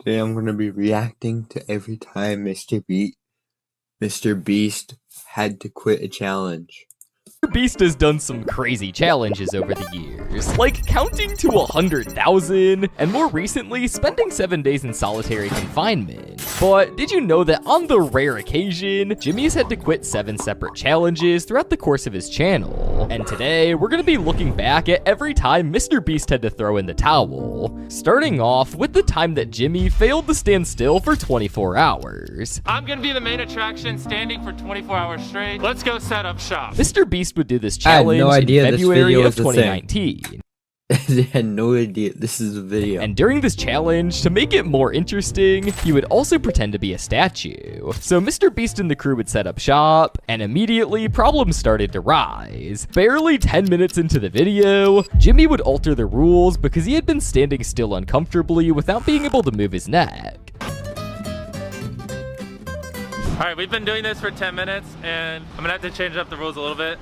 Today I'm going to be reacting to every time Mr. Beast had to quit a challenge. MrBeast has done some crazy challenges over the years, like counting to 100,000, and more recently, spending 7 days in solitary confinement. But did you know that on the rare occasion, Jimmy's had to quit 7 separate challenges throughout the course of his channel? And today, we're gonna be looking back at every time MrBeast had to throw in the towel, starting off with the time that Jimmy failed to stand still for 24 hours. I'm gonna be the main attraction, standing for 24 hours straight. Let's go set up shop. MrBeast would do this challenge in February of 2019. They had no idea this is a video. And during this challenge, to make it more interesting, he would also pretend to be a statue. So MrBeast and the crew would set up shop, and immediately problems started to rise. Barely 10 minutes into the video, Jimmy would alter the rules because he had been standing still uncomfortably without being able to move his neck. All right, we've been doing this for 10 minutes, and I'm gonna have to change up the rules a little bit.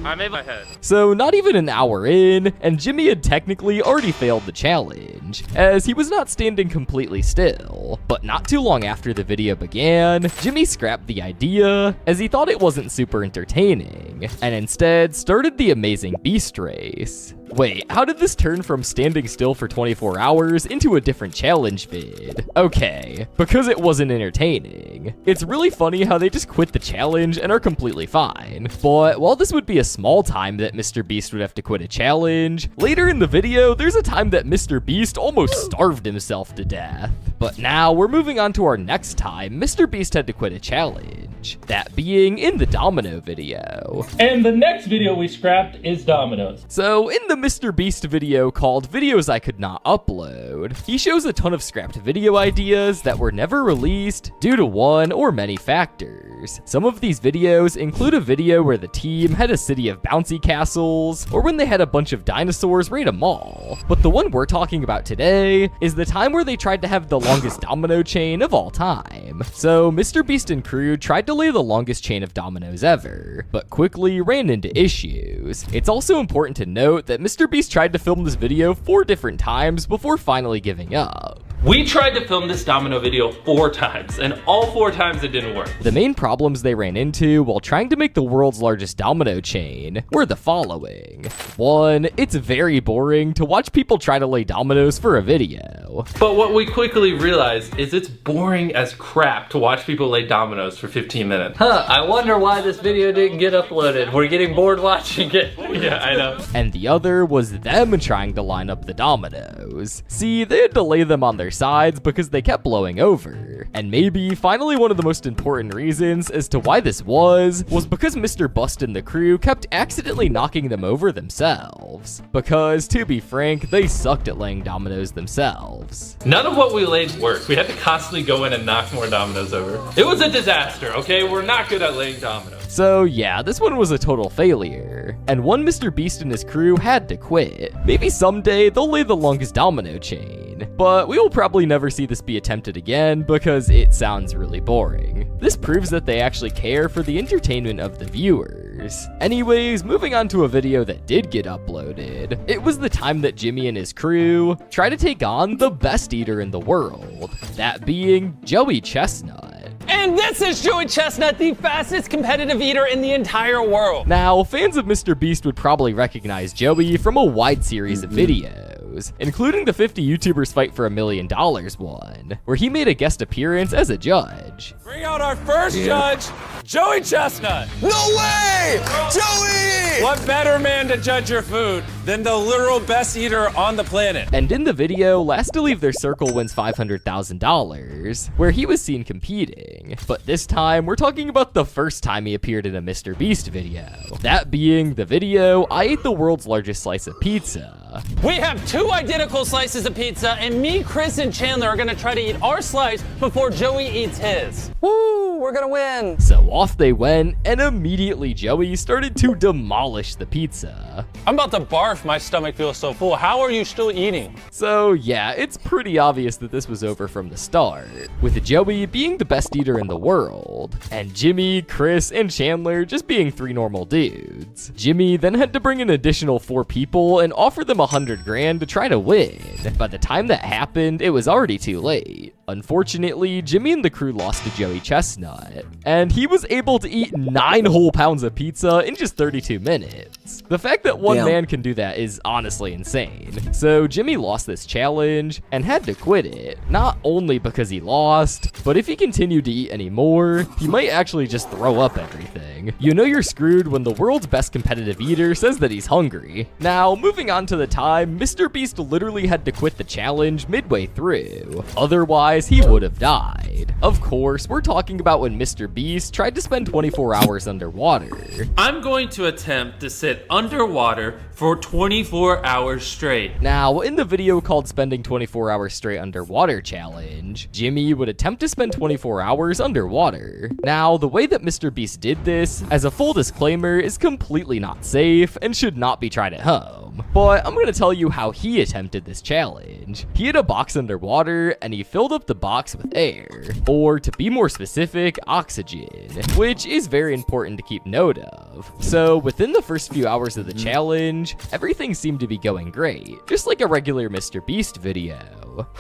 I made my head. So not even an hour in, and Jimmy had technically already failed the challenge, as he was not standing completely still. But not too long after the video began, Jimmy scrapped the idea, as he thought it wasn't super entertaining, and instead started the amazing Beast race. Wait, how did this turn from standing still for 24 hours into a different challenge vid? Okay, because it wasn't entertaining. It's really funny how they just quit the challenge and are completely fine. But while this would be a small time that MrBeast would have to quit a challenge, later in the video, there's a time that MrBeast almost starved himself to death. But now we're moving on to our next time MrBeast had to quit a challenge, that being in the domino video. And the next video we scrapped is dominoes. So in the MrBeast video called Videos I Could Not Upload, he shows a ton of scrapped video ideas that were never released due to one or many factors. Some of these videos include a video where the team had a city of bouncy castles, or when they had a bunch of dinosaurs raid a mall. But the one we're talking about today is the time where they tried to have the longest domino chain of all time. So MrBeast and crew tried to lay the longest chain of dominoes ever, but quickly ran into issues. It's also important to note that MrBeast tried to film this video 4 different times before finally giving up. We tried to film this domino video 4 times, and all 4 times it didn't work. The main problems they ran into while trying to make the world's largest domino chain were the following. 1, it's very boring to watch people try to lay dominoes for a video. But what we quickly realized is it's boring as crap to watch people lay dominoes for 15 minutes. I wonder why this video didn't get uploaded. We're getting bored watching it. Yeah, I know. And the other was them trying to line up the dominoes. See, they had to lay them on their sides because they kept blowing over. And maybe finally one of the most important reasons as to why this was because Mr. Bust and the crew kept accidentally knocking them over themselves. Because to be frank, they sucked at laying dominoes themselves. None of what we laid worked. We had to constantly go in and knock more dominoes over. It was a disaster, okay? We're not good at laying dominoes. So yeah, this one was a total failure. And one MrBeast and his crew had to quit. Maybe someday they'll lay the longest domino chain. But we will probably never see this be attempted again because it sounds really boring. This proves that they actually care for the entertainment of the viewers. Anyways, moving on to a video that did get uploaded. It was the time that Jimmy and his crew tried to take on the best eater in the world, that being Joey Chestnut. And this is Joey Chestnut, the fastest competitive eater in the entire world. Now, fans of MrBeast would probably recognize Joey from a wide series of videos, including the 50 YouTubers Fight for $1 Million one, where he made a guest appearance as a judge. Bring out our first judge, Joey Chestnut. No way! Joey! What better man to judge your food than the literal best eater on the planet? And in the video, last to leave their circle wins $500,000, where he was seen competing. But this time, we're talking about the first time he appeared in a MrBeast video. That being the video, I ate the world's largest slice of pizza. We have 2 identical slices of pizza, and me, Chris, and Chandler are gonna try to eat our slice before Joey eats his. Woo, we're gonna win. So off they went, and immediately Joey started to demolish the pizza. I'm about to barf, my stomach feels so full. How are you still eating? So yeah, it's pretty obvious that this was over from the start, with Joey being the best eater in the world, and Jimmy, Chris, and Chandler just being 3 normal dudes. Jimmy then had to bring an additional 4 people and offer them 100 grand to try to win. By the time that happened, it was already too late. Unfortunately, Jimmy and the crew lost to Joey Chestnut, and he was able to eat 9 whole pounds of pizza in just 32 minutes. The fact that one man can do that is honestly insane. So Jimmy lost this challenge and had to quit it, not only because he lost, but if he continued to eat any more, he might actually just throw up everything. You know you're screwed when the world's best competitive eater says that he's hungry. Now, moving on to the time, MrBeast literally had to quit the challenge midway through. Otherwise, he would have died. Of course, we're talking about when MrBeast tried to spend 24 hours underwater. I'm going to attempt to sit underwater for 24 hours straight. Now, in the video called Spending 24 Hours Straight Underwater Challenge, Jimmy would attempt to spend 24 hours underwater. Now, the way that MrBeast did this, as a full disclaimer, is completely not safe and should not be tried at home. But I'm going to tell you how he attempted this challenge. He had a box underwater and he filled up the box with air, or to be more specific, oxygen, which is very important to keep note of. So within the first few hours of the challenge, everything seemed to be going great, just like a regular MrBeast video.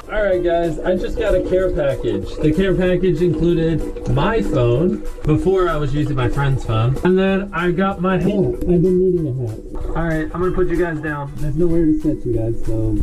Alright guys, I just got a care package. The care package included my phone, before I was using my friend's phone, and then I got my hat. I've been needing a hat. Alright, I'm gonna put you guys down. There's nowhere to sit, you guys, so...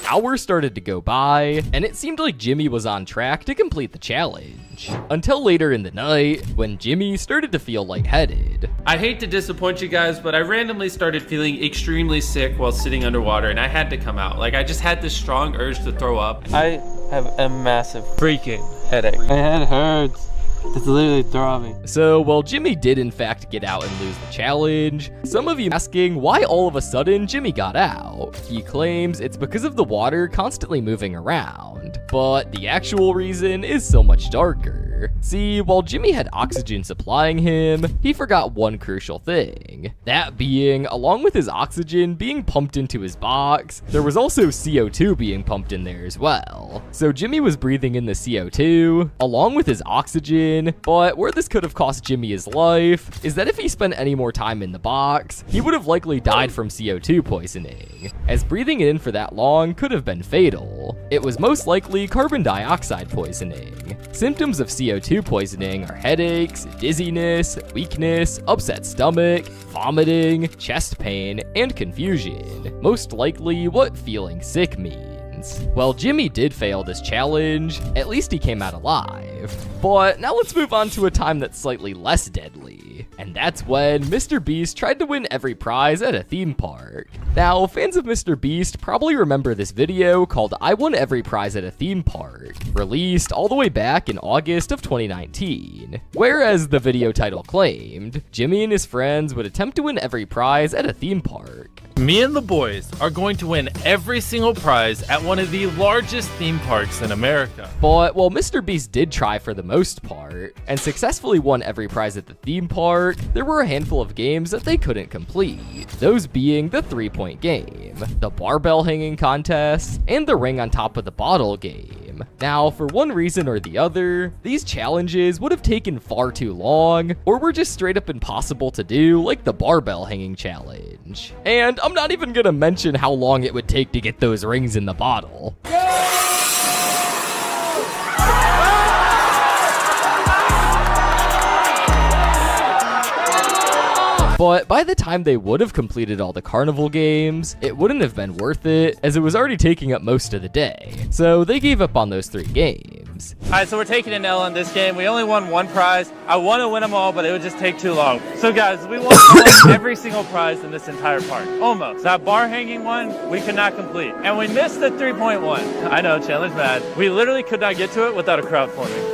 Hours started to go by, and it seemed like Jimmy was on track to complete the challenge. Until later in the night, when Jimmy started to feel lightheaded. I hate to disappoint you guys, but I randomly started feeling extremely sick while sitting underwater, and I had to come out. Like, I just had this strong urge to throw up. I have a massive freaking headache. My head hurts. It's literally throbbing. So, while Jimmy did in fact get out and lose the challenge, some of you asking why all of a sudden Jimmy got out. He claims it's because of the water constantly moving around, but the actual reason is so much darker. See, while Jimmy had oxygen supplying him, he forgot one crucial thing. That being, along with his oxygen being pumped into his box, there was also CO2 being pumped in there as well. So Jimmy was breathing in the CO2, along with his oxygen, but where this could have cost Jimmy his life is that if he spent any more time in the box, he would have likely died from CO2 poisoning, as breathing it in for that long could have been fatal. It was most likely carbon dioxide poisoning. Symptoms of CO2 poisoning are headaches, dizziness, weakness, upset stomach, vomiting, chest pain, and confusion. Most likely what feeling sick means. Well, Jimmy did fail this challenge, at least he came out alive. But now let's move on to a time that's slightly less deadly. And that's when MrBeast tried to win every prize at a theme park. Now, fans of MrBeast probably remember this video called I Won Every Prize at a Theme Park, released all the way back in August of 2019. Whereas the video title claimed, Jimmy and his friends would attempt to win every prize at a theme park. Me and the boys are going to win every single prize at one of the largest theme parks in America. But while MrBeast did try for the most part, and successfully won every prize at the theme park, there were a handful of games that they couldn't complete. Those being the 3-point game, the barbell hanging contest, and the ring on top of the bottle game. Now, for one reason or the other, these challenges would have taken far too long, or were just straight up impossible to do, like the barbell hanging challenge. And I'm not even gonna mention how long it would take to get those rings in the bottle. But by the time they would have completed all the carnival games, it wouldn't have been worth it, as it was already taking up most of the day. So they gave up on those 3 games. All right, so we're taking an L on this game. We only won 1 prize. I want to win them all, but it would just take too long. So guys, we won every single prize in this entire park. Almost. That bar hanging one, we could not complete. And we missed the 3-point one. I know, Chandler's mad. We literally could not get to it without a crowd forming.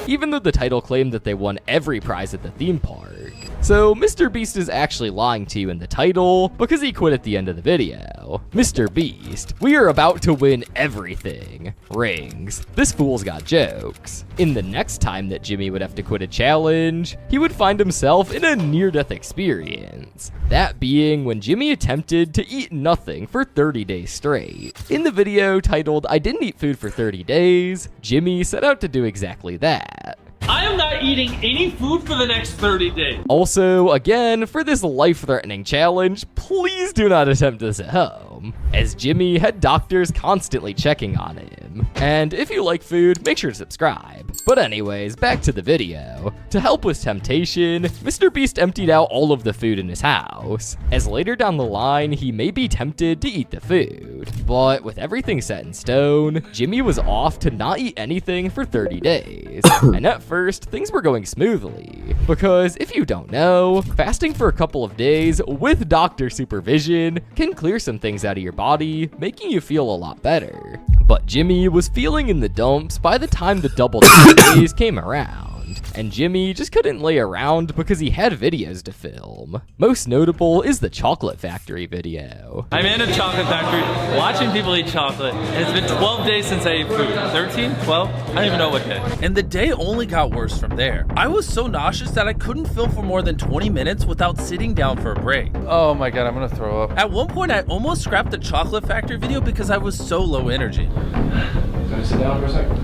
Even though the title claimed that they won every prize at the theme park. So MrBeast is actually lying to you in the title because he quit at the end of the video. MrBeast, we are about to win everything. Rings. This fool's got jokes. In the next time that Jimmy would have to quit a challenge, he would find himself in a near-death experience. That being when Jimmy attempted to eat nothing for 30 days straight. In the video titled I Didn't Eat Food for 30 Days, Jimmy set out to do exactly that. I am not not eating any food for the next 30 days. Also, again, for this life-threatening challenge, please do not attempt this at home, as Jimmy had doctors constantly checking on him. And if you like food, make sure to subscribe. But anyways, back to the video. To help with temptation, MrBeast emptied out all of the food in his house, as later down the line, he may be tempted to eat the food. But with everything set in stone, Jimmy was off to not eat anything for 30 days. And at first, things were going smoothly, because if you don't know, fasting for a couple of days with doctor supervision can clear some things out of your body, making you feel a lot better. But Jimmy was feeling in the dumps by the time the double days came around. And Jimmy just couldn't lay around because he had videos to film. Most notable is the chocolate factory video. I'm in a chocolate factory watching people eat chocolate, and it's been 12 days since I ate food. 13? 12? I don't even know what day. And the day only got worse from there. I was so nauseous that I couldn't film for more than 20 minutes without sitting down for a break. Oh my god, I'm gonna throw up. At one point, I almost scrapped the chocolate factory video because I was so low energy. Can I sit down for a second?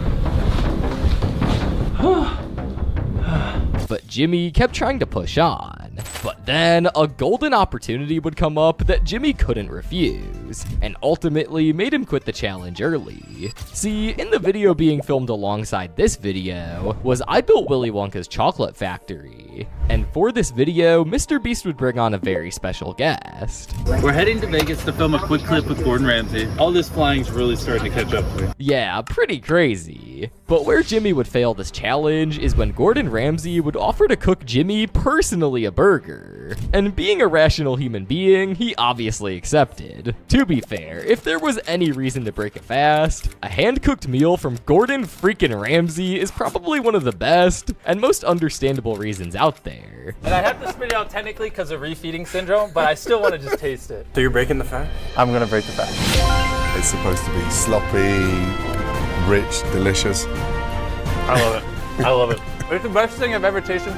But Jimmy kept trying to push on. But then a golden opportunity would come up that Jimmy couldn't refuse, and ultimately made him quit the challenge early. See, in the video being filmed alongside this video was I Built Willy Wonka's Chocolate Factory. And for this video, MrBeast would bring on a very special guest. We're heading to Vegas to film a quick clip with Gordon Ramsay. All this flying's really starting to catch up to me. Yeah, pretty crazy. But where Jimmy would fail this challenge is when Gordon Ramsay would offer to cook Jimmy personally a burger. And being a rational human being, he obviously accepted. To be fair, if there was any reason to break a fast, a hand-cooked meal from Gordon freaking Ramsay is probably one of the best and most understandable reasons out there. And I have to spit it out technically because of refeeding syndrome, but I still want to just taste it. So you're breaking the fast? I'm gonna break the fast. It's supposed to be sloppy, rich, delicious. I love it. I love it. It's the best thing I've ever tasted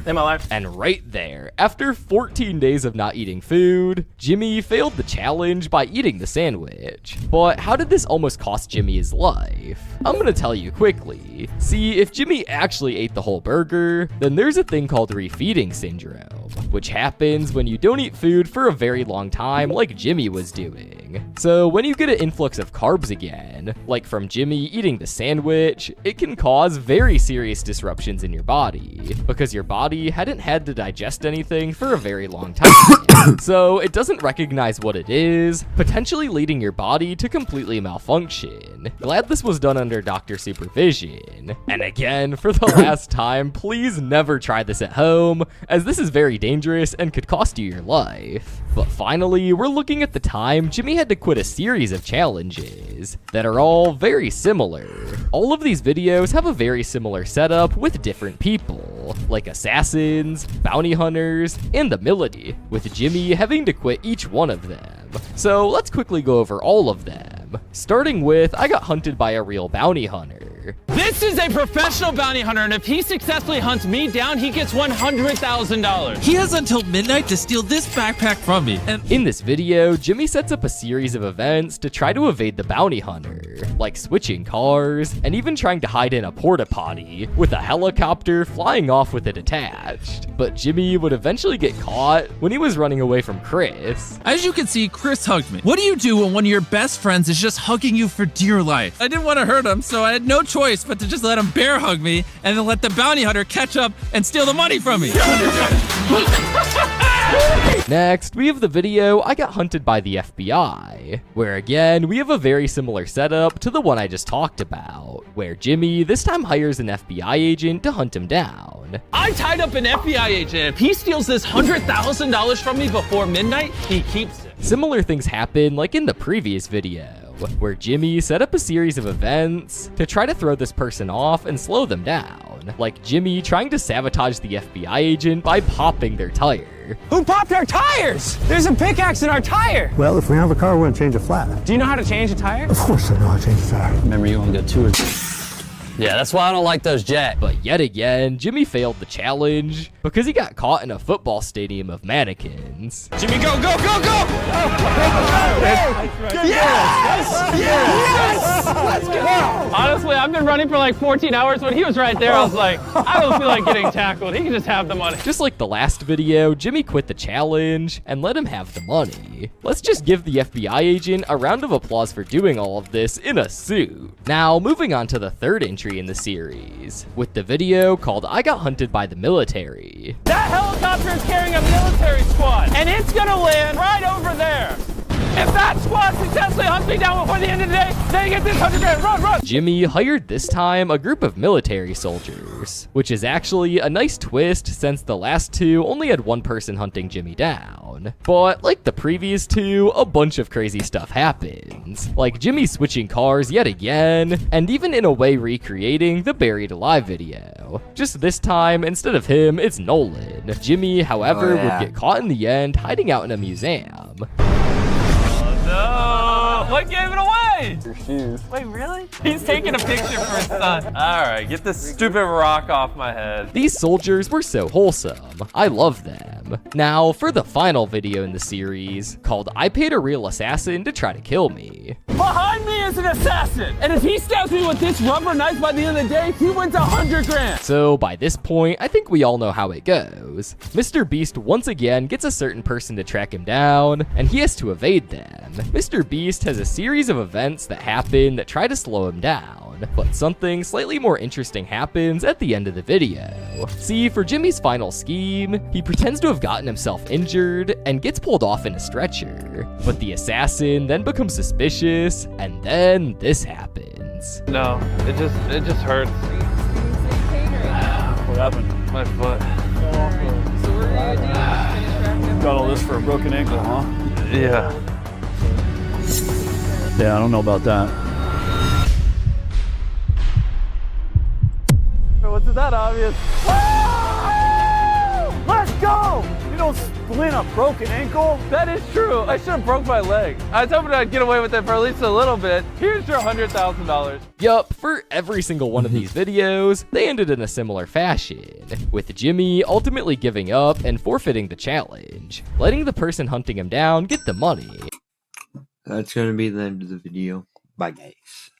in my life. And right there, after 14 days of not eating food, Jimmy failed the challenge by eating the sandwich. But how did this almost cost Jimmy his life? I'm gonna tell you quickly. See, if Jimmy actually ate the whole burger, then there's a thing called refeeding syndrome, which happens when you don't eat food for a very long time like Jimmy was doing. So when you get an influx of carbs again, like from Jimmy eating the sandwich, it can cause very serious disruptions in your body, because your body hadn't had to digest anything for a very long time. So it doesn't recognize what it is, potentially leading your body to completely malfunction. Glad this was done under doctor supervision. And again, for the last time, please never try this at home, as this is very dangerous and could cost you your life. But finally, we're looking at the time Jimmy had to quit a series of challenges that are all very similar. All of these videos have a very similar setup with different people, like assassins, bounty hunters, and the military, with Jimmy having to quit each one of them. So let's quickly go over all of them. Starting with, I got hunted by a real bounty hunter. This is a professional bounty hunter, and if he successfully hunts me down, he gets $100,000. He has until midnight to steal this backpack from me. And in this video, Jimmy sets up a series of events to try to evade the bounty hunter, like switching cars, and even trying to hide in a porta potty, with a helicopter flying off with it attached. But Jimmy would eventually get caught when he was running away from Chris. as you can see, Chris hugged me. What do you do when one of your best friends is just hugging you for dear life? I didn't want to hurt him, so I had no choice but to just let him bear hug me and then let the bounty hunter catch up and steal the money from me. Next, we have the video I got hunted by the FBI, where again, we have a very similar setup to the one I just talked about, where Jimmy this time hires an FBI agent to hunt him down. I tied up an FBI agent. If he steals this $100,000 from me before midnight, he keeps it. Similar things happen like in the previous video, where Jimmy set up a series of events to try to throw this person off and slow them down, like Jimmy trying to sabotage the FBI agent by popping their tire. Who popped our tires? There's a pickaxe in our tire. Well, if we have a car, we're gonna change a flat. Do you know how to change a tire? Of course I know how to change a tire. Remember, you only got 2 or 3. Yeah, that's why I don't like those Jack. But yet again, Jimmy failed the challenge because he got caught in a football stadium of mannequins. Jimmy, go, go, go, go! Yes! Yes! Yes! Let's go! Honestly, I've been running for like 14 hours. When he was right there, I was like, I don't feel like getting tackled. He can just have the money. Just like the last video, Jimmy quit the challenge and let him have the money. Let's just give the FBI agent a round of applause for doing all of this in a suit. Now, moving on to the third entry in the series, with the video called I Got Hunted by the Military. That helicopter is carrying a military squad, and it's gonna land right over there. If that squad successfully hunts me down before the end of the day, they get this 100 grand. Run, run! Jimmy hired this time a group of military soldiers, which is actually a nice twist since the last two only had one person hunting Jimmy down. But like the previous two, a bunch of crazy stuff happens, like Jimmy switching cars yet again, and even in a way recreating the Buried Alive video. Just this time, instead of him, it's Nolan. Jimmy, however, would get caught in the end hiding out in a museum. No! What gave it away? Your shoes. Wait, really? He's taking a picture for his son. All right, get this stupid rock off my head. These soldiers were so wholesome. I love them. Now, for the final video in the series, called I Paid a Real Assassin to Try to Kill Me. Behind me is an assassin, and if he stabs me with this rubber knife by the end of the day, he wins 100 grand. So by this point, I think we all know how it goes. MrBeast once again gets a certain person to track him down, and he has to evade them. MrBeast has a series of events that happen that try to slow him down, but something slightly more interesting happens at the end of the video. See, for Jimmy's final scheme, he pretends to have gotten himself injured and gets pulled off in a stretcher. But the assassin then becomes suspicious, and then this happens. No, it just hurts. What happened? My foot. Got all this for a broken ankle, huh? Yeah. Yeah, I don't know about that. What's that obvious? Let's go! You don't splint a broken ankle. That is true. I should have broke my leg. I was hoping I'd get away with it for at least a little bit. Here's your $100,000. Yup, for every single one of these videos, they ended in a similar fashion, with Jimmy ultimately giving up and forfeiting the challenge, letting the person hunting him down get the money. That's gonna be the end of the video. Bye, guys.